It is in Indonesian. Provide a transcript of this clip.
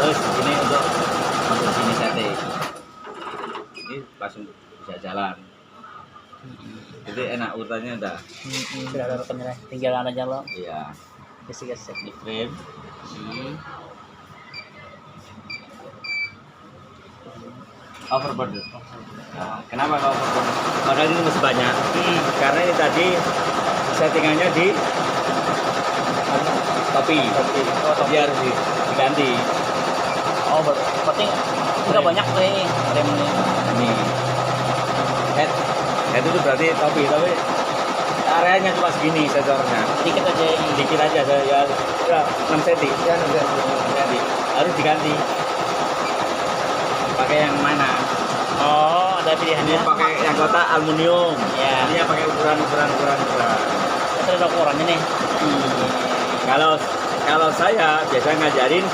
Terus ini untuk sini setting. Ini langsung bisa jalan. Jadi enak urutannya udah. Sudah ada rekamnya, tinggal aja lo. Iya. Gesek-gesek. Ini frame. Overboard. Nah, kenapa kalau overboard? Padahal ini masih banyak. Karena ini tadi settingannya di topi. Topi harus diganti. Oh, berarti udah banyak tuh ini rem ini. Ini head itu berarti topi, tapi areanya cuma segini sensornya. Dikit aja ini. Dikit aja ya 6 cm. Ya 6 cm. Harus diganti. Pakai yang mana? Oh, ada Ini pilihannya. pakai yang kotak aluminium. Ya. Ini yang pakai ukuran. Terus ada ukurannya nih. Kalau saya biasa ngajarin